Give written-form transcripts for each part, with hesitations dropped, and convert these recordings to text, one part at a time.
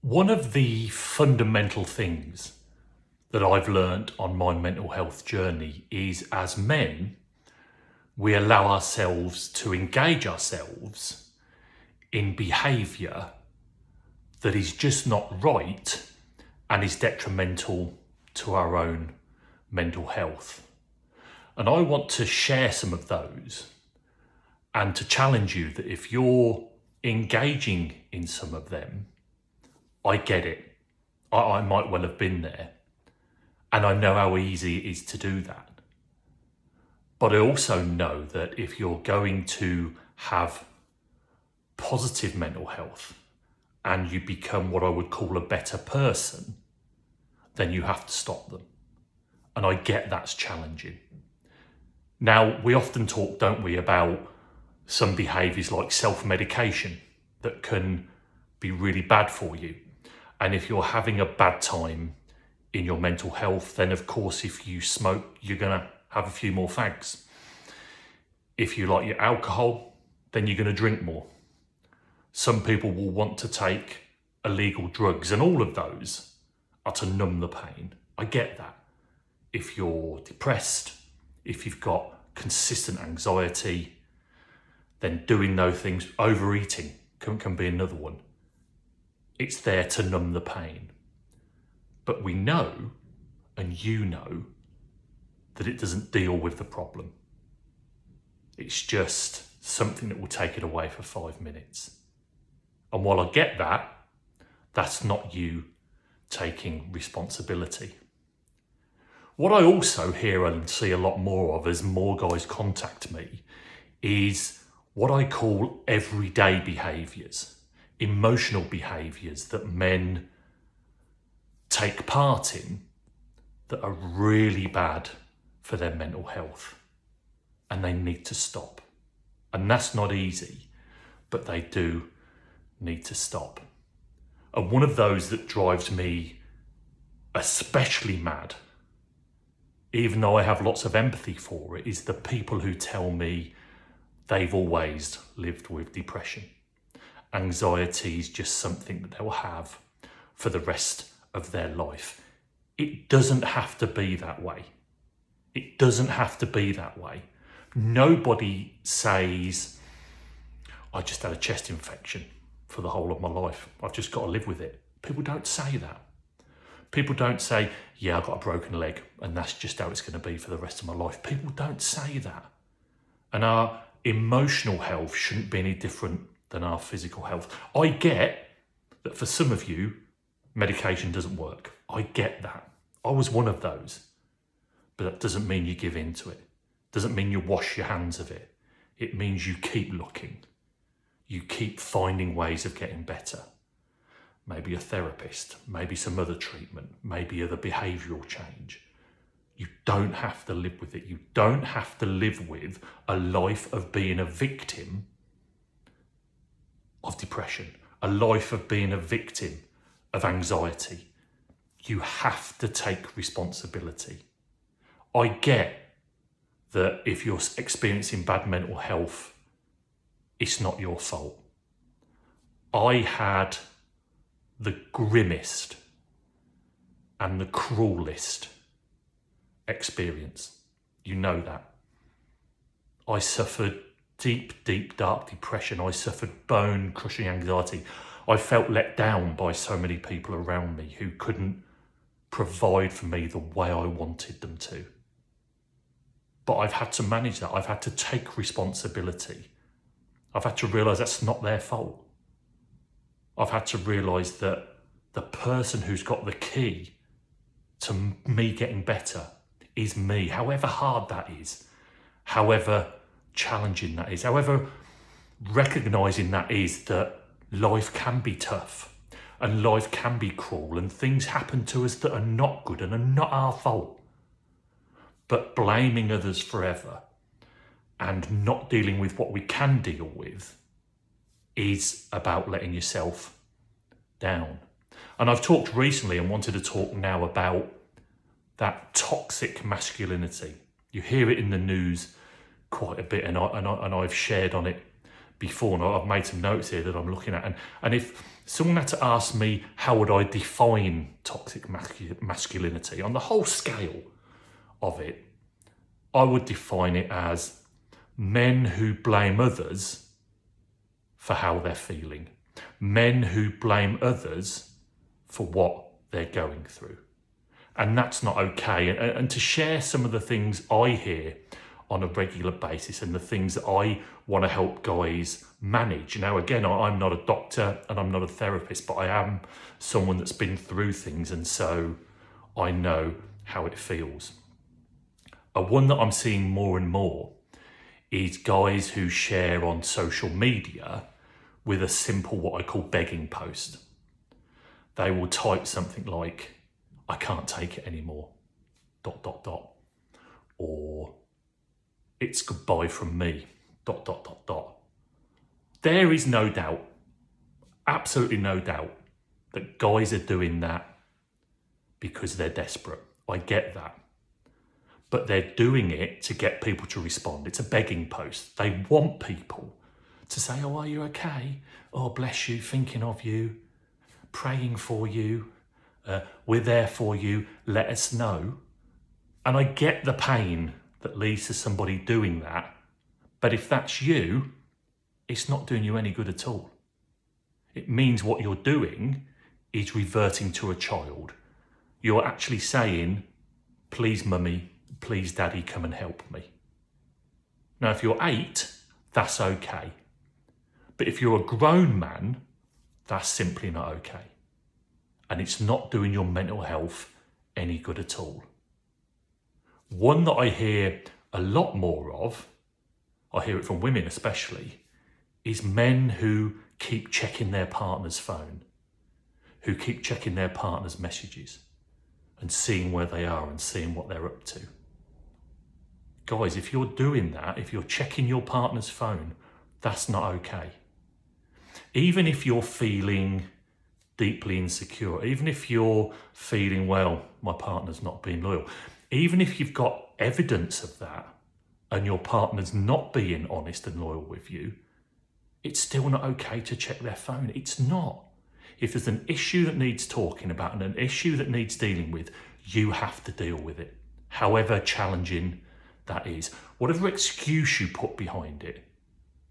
One of the fundamental things that I've learned on my mental health journey is, as men, we allow ourselves to engage ourselves in behaviour that is just not right and is detrimental to our own mental health. And I want to share some of those and to challenge you that if you're engaging in some of them, I get it. I might well have been there. And I know how easy it is to do that. But I also know that if you're going to have positive mental health and you become what I would call a better person, then you have to stop them. And I get that's challenging. Now, we often talk, don't we, about some behaviours like self-medication that can be really bad for you. And if you're having a bad time in your mental health, then of course, if you smoke, you're going to have a few more fags. If you like your alcohol, then you're going to drink more. Some people will want to take illegal drugs, and all of those are to numb the pain. I get that. If you're depressed, if you've got consistent anxiety, then doing those things, overeating can be another one. It's there to numb the pain. But we know, and you know, that it doesn't deal with the problem. It's just something that will take it away for 5 minutes. And while I get that, that's not you taking responsibility. What I also hear and see a lot more of as more guys contact me is what I call everyday behaviours. Emotional behaviours that men take part in that are really bad for their mental health, and they need to stop. And that's not easy, but they do need to stop. And one of those that drives me especially mad, even though I have lots of empathy for it, is the people who tell me they've always lived with depression. Anxiety is just something that they'll have for the rest of their life. It doesn't have to be that way. It doesn't have to be that way. Nobody says, I just had a chest infection for the whole of my life. I've just got to live with it. People don't say that. People don't say, yeah, I've got a broken leg and that's just how it's going to be for the rest of my life. People don't say that. And our emotional health shouldn't be any different than our physical health. I get that for some of you, medication doesn't work. I get that. I was one of those. But that doesn't mean you give in to it. Doesn't mean you wash your hands of it. It means you keep looking. You keep finding ways of getting better. Maybe a therapist, maybe some other treatment, maybe other behavioural change. You don't have to live with it. You don't have to live with a life of being a victim of depression, a life of being a victim of anxiety. You have to take responsibility. I get that if you're experiencing bad mental health, it's not your fault. I had the grimmest and the cruelest experience. You know that. I suffered deep, dark depression. I suffered bone-crushing anxiety. I felt let down by so many people around me who couldn't provide for me the way I wanted them to. But I've had to manage that. I've had to take responsibility. I've had to realise that's not their fault. I've had to realise that the person who's got the key to me getting better is me, however hard that is, however challenging that is, however recognising that is, that life can be tough and life can be cruel and things happen to us that are not good and are not our fault. But blaming others forever and not dealing with what we can deal with is about letting yourself down. And I've talked recently and wanted to talk now about that toxic masculinity. You hear it in the news quite a bit, and I've shared on it before, and I've made some notes here that I'm looking at. And if someone had to ask me how would I define toxic masculinity on the whole scale of it. I would define it as men who blame others for how they're feeling, men who blame others for what they're going through. And that's not okay. And to share some of the things I hear on a regular basis and the things that I want to help guys manage. Now, again, I'm not a doctor and I'm not a therapist, but I am someone that's been through things, and so I know how it feels. One that I'm seeing more and more is guys who share on social media with a simple, what I call begging post. They will type something like, I can't take it anymore, ... or it's goodbye from me, ... There is no doubt, absolutely no doubt, that guys are doing that because they're desperate. I get that. But they're doing it to get people to respond. It's a begging post. They want people to say, oh, are you okay? Oh, bless you, thinking of you, praying for you. We're there for you. Let us know. And I get the pain that leads to somebody doing that. But if that's you, it's not doing you any good at all. It means what you're doing is reverting to a child. You're actually saying, please, mummy, please, daddy, come and help me. Now, if you're 8, that's okay. But if you're a grown man, that's simply not okay. And it's not doing your mental health any good at all. One that I hear a lot more of, I hear it from women especially, is men who keep checking their partner's phone, who keep checking their partner's messages and seeing where they are and seeing what they're up to. Guys, if you're doing that, if you're checking your partner's phone, that's not okay. Even if you're feeling deeply insecure, even if you're feeling, well, my partner's not being loyal, even if you've got evidence of that and your partner's not being honest and loyal with you, it's still not okay to check their phone. It's not. If there's an issue that needs talking about and an issue that needs dealing with, you have to deal with it, however challenging that is. Whatever excuse you put behind it,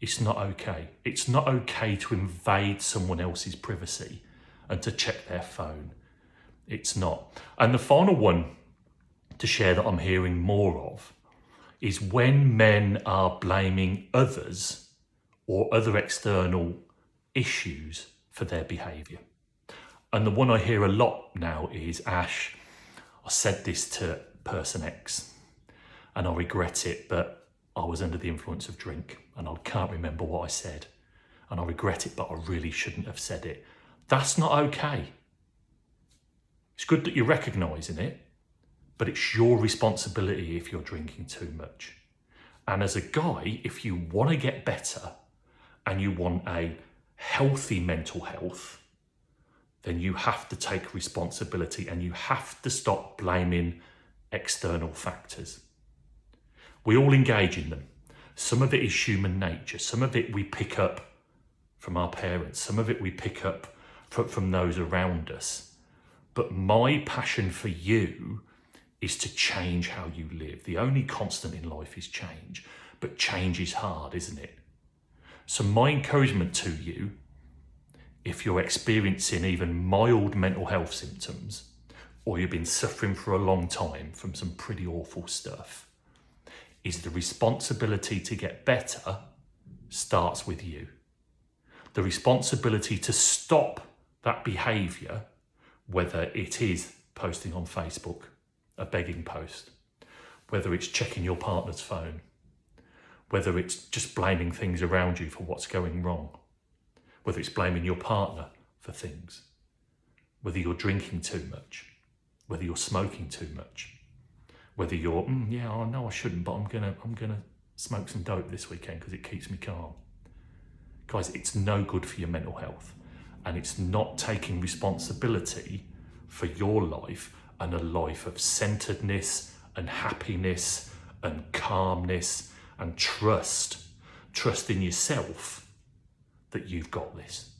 it's not okay. It's not okay to invade someone else's privacy and to check their phone. It's not. And the final one to share that I'm hearing more of is when men are blaming others or other external issues for their behaviour. And the one I hear a lot now is, Ash, I said this to person X and I regret it, but I was under the influence of drink and I can't remember what I said. And I regret it, but I really shouldn't have said it. That's not okay. It's good that you're recognising it, but it's your responsibility if you're drinking too much. And as a guy, if you want to get better and you want a healthy mental health, then you have to take responsibility and you have to stop blaming external factors. We all engage in them. Some of it is human nature. Some of it we pick up from our parents. Some of it we pick up from those around us. But my passion for you is to change how you live. The only constant in life is change, but change is hard, isn't it? So my encouragement to you, if you're experiencing even mild mental health symptoms, or you've been suffering for a long time from some pretty awful stuff, is the responsibility to get better starts with you. The responsibility to stop that behaviour, whether it is posting on Facebook, a begging post, whether it's checking your partner's phone, whether it's just blaming things around you for what's going wrong, whether it's blaming your partner for things, whether you're drinking too much, whether you're smoking too much, whether you're, yeah, I know I shouldn't, but I'm gonna smoke some dope this weekend because it keeps me calm. Guys, it's no good for your mental health, and it's not taking responsibility for your life and a life of centeredness and happiness and calmness and trust in yourself that you've got this.